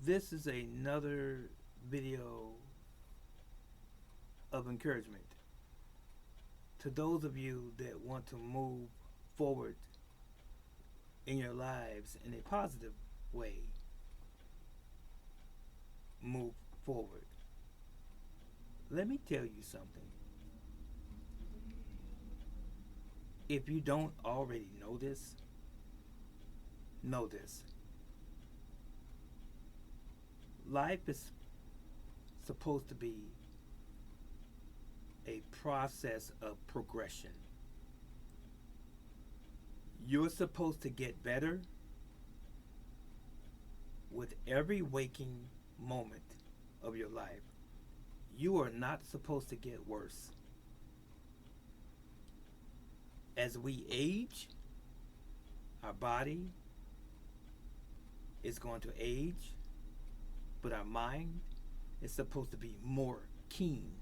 This is another video of encouragement to those of you that want to move forward in your lives in a positive way. Move forward. Let me tell you something. If you don't already know this. Life is supposed to be a process of progression. You're supposed to get better with every waking moment of your life. You are not supposed to get worse. As we age, our body is going to age, but our mind is supposed to be more keen.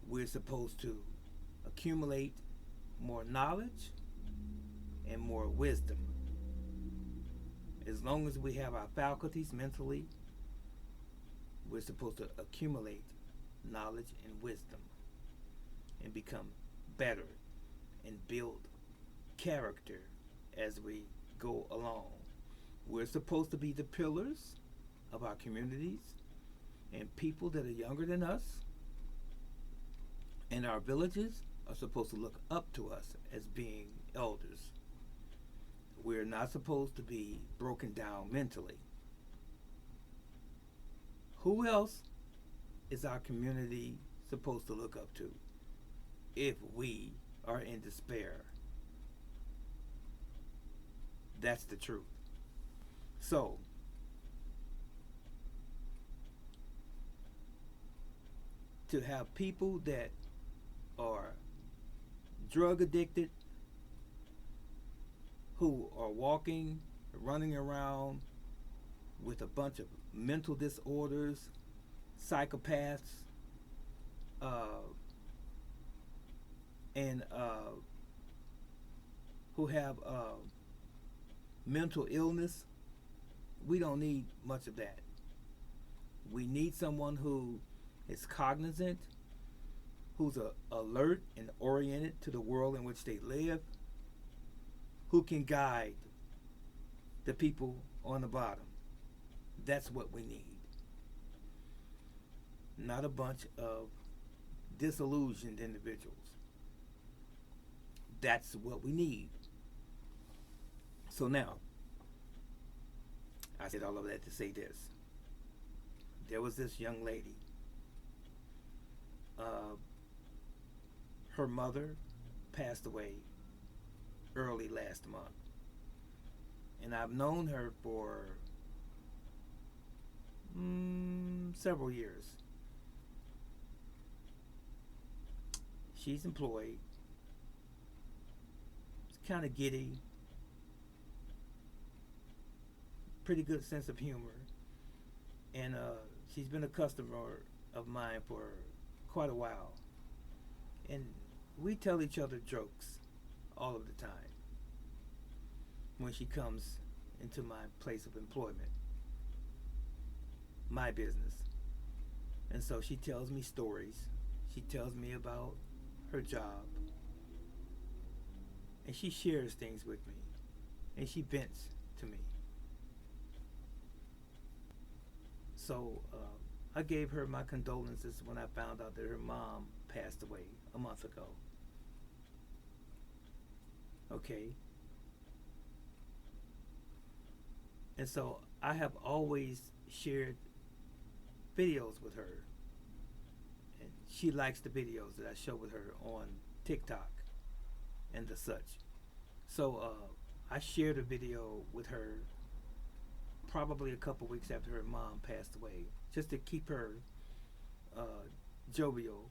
We're supposed to accumulate more knowledge and more wisdom. As long as we have our faculties mentally, we're supposed to accumulate knowledge and wisdom and become better and build character as we go along. We're supposed to be the pillars of our communities, and people that are younger than us and our villages are supposed to look up to us as being elders. We're not supposed to be broken down mentally. Who else is our community supposed to look up to if we are in despair? That's the truth. So, to have people that are drug addicted, who are walking, running around with a bunch of mental disorders, psychopaths, and who have mental illness, we don't need much of that. We need someone who is cognizant, who's alert and oriented to the world in which they live, who can guide the people on the bottom. That's what we need. Not a bunch of disillusioned individuals. That's what we need. So now, I said all of that to say this. There was this young lady. Her mother passed away early last month. And I've known her for several years. She's employed. She's kind of giddy. Pretty good sense of humor. And she's been a customer of mine for quite a while. And we tell each other jokes all of the time when she comes into my place of employment, my business. And so she tells me stories. She tells me about her job. And she shares things with me. And she vents to me. So I gave her my condolences when I found out that her mom passed away a month ago. Okay. And so I have always shared videos with her. And she likes the videos that I show with her on TikTok and the such. So I shared a video with her probably a couple weeks after her mom passed away, just to keep her jovial,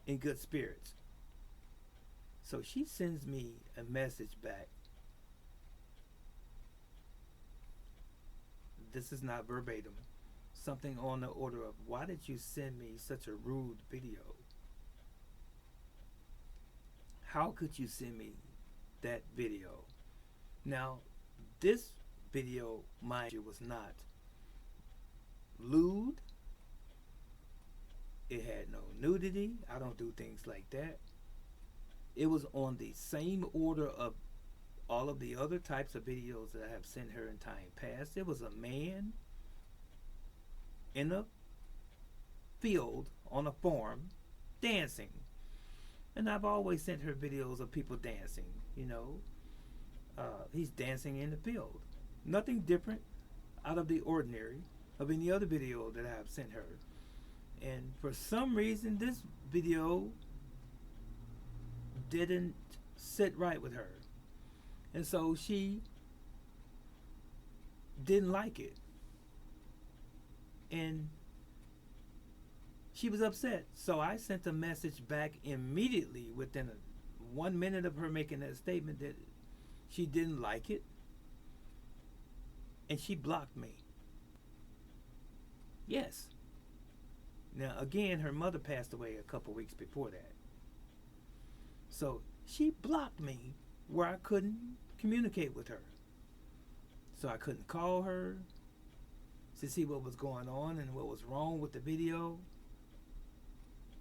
in good spirits. So she sends me a message back. This is not verbatim. Something on the order of, why did you send me such a rude video? How could you send me that video? Now, This video, mind you, was not lewd. It had no nudity. I don't do things like that. It was on the same order of all of the other types of videos that I have sent her in time past. It was a man in a field on a farm dancing. And I've always sent her videos of people dancing, you know. He's dancing in the field. Nothing different out of the ordinary of any other video that I have sent her. And for some reason, this video didn't sit right with her. And so she didn't like it. And she was upset. So I sent a message back immediately within 1 minute of her making that statement that she didn't like it. And she blocked me. Yes. Now, again, her mother passed away a couple weeks before that. So she blocked me where I couldn't communicate with her. So I couldn't call her to see what was going on and what was wrong with the video.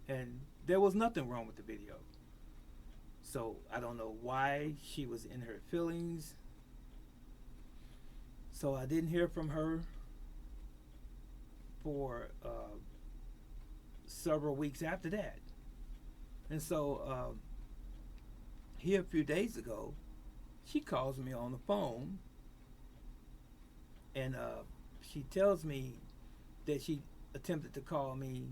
And there was nothing wrong with the video. So I don't know why she was in her feelings. So I didn't hear from her for several weeks after that. And so here a few days ago, she calls me on the phone and she tells me that she attempted to call me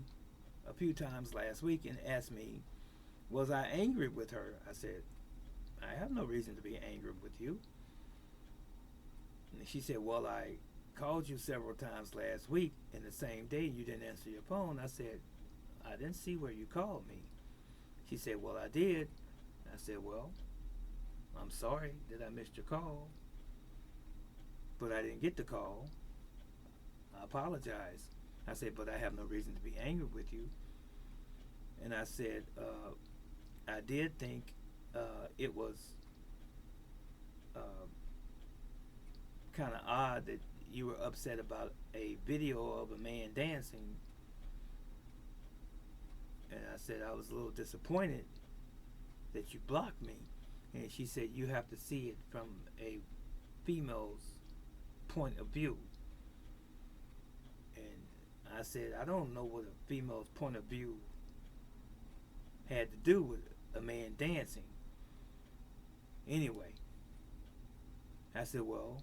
a few times last week and asked me, was I angry with her? I said, I have no reason to be angry with you. And she said, well, I called you several times last week and the same day you didn't answer your phone. I said, I didn't see where you called me. She said, well, I did. I said, well, I'm sorry that I missed your call, but I didn't get the call. I apologize. I said, but I have no reason to be angry with you. And I said, I did think it was kind of odd that you were upset about a video of a man dancing. And I said I was a little disappointed that you blocked me. And she said you have to see it from a female's point of view. And I said I don't know what a female's point of view had to do with a man dancing. Anyway, I said, well,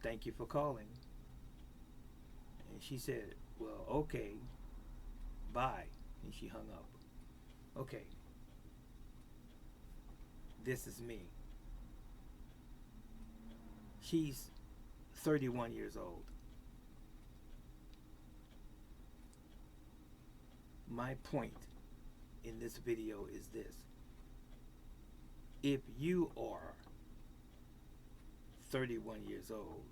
thank you for calling. And she said, well, okay, bye. And she hung up. Okay. This is me. She's 31 years old. My point in this video is this. If you are 31 years old,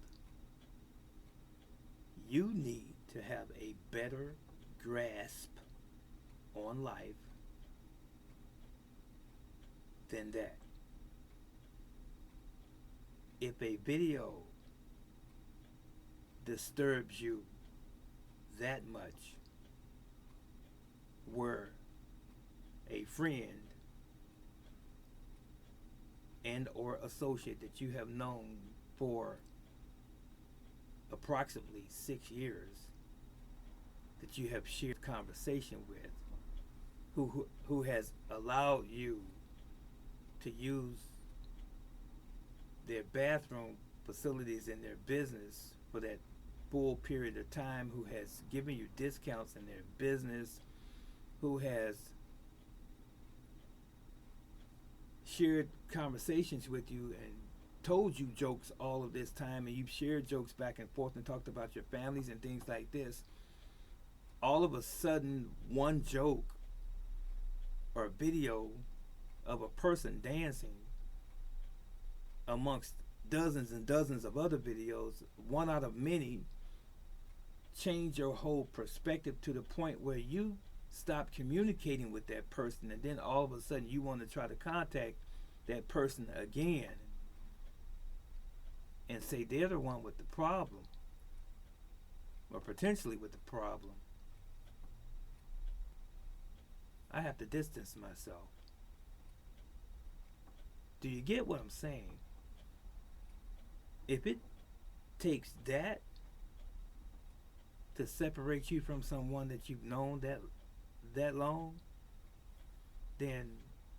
you need to have a better grasp on life than that. If a video disturbs you that much, where a friend and or associate that you have known for approximately 6 years, that you have shared conversation with, who has allowed you to use their bathroom facilities in their business for that full period of time, who has given you discounts in their business, who has shared conversations with you and told you jokes all of this time, and you've shared jokes back and forth and talked about your families and things like this. All of a sudden, one joke or a video of a person dancing amongst dozens and dozens of other videos, one out of many, change your whole perspective to the point where you stop communicating with that person, and then all of a sudden you want to try to contact that person again. and say they're the one with the problem, or potentially with the problem, I have to distance myself. Do you get what I'm saying? If it takes that to separate you from someone that you've known that long, then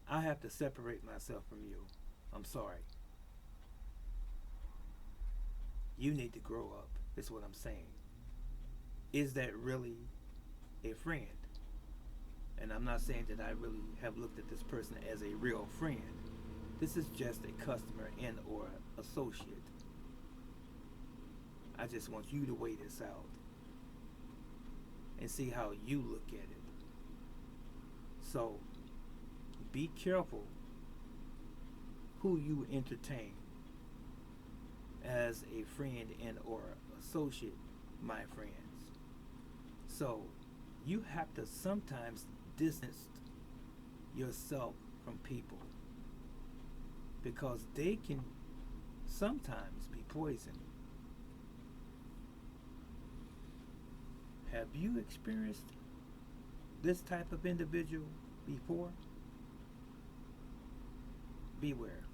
I have to separate myself from you. I'm sorry. You need to grow up, is what I'm saying. Is that really a friend? And I'm not saying that I really have looked at this person as a real friend. This is just a customer and or associate. I just want you to weigh this out and see how you look at it. So be careful who you entertain as a friend and or associate, my friends. So you have to sometimes distance yourself from people because they can sometimes be poison. Have you experienced this type of individual before? Beware.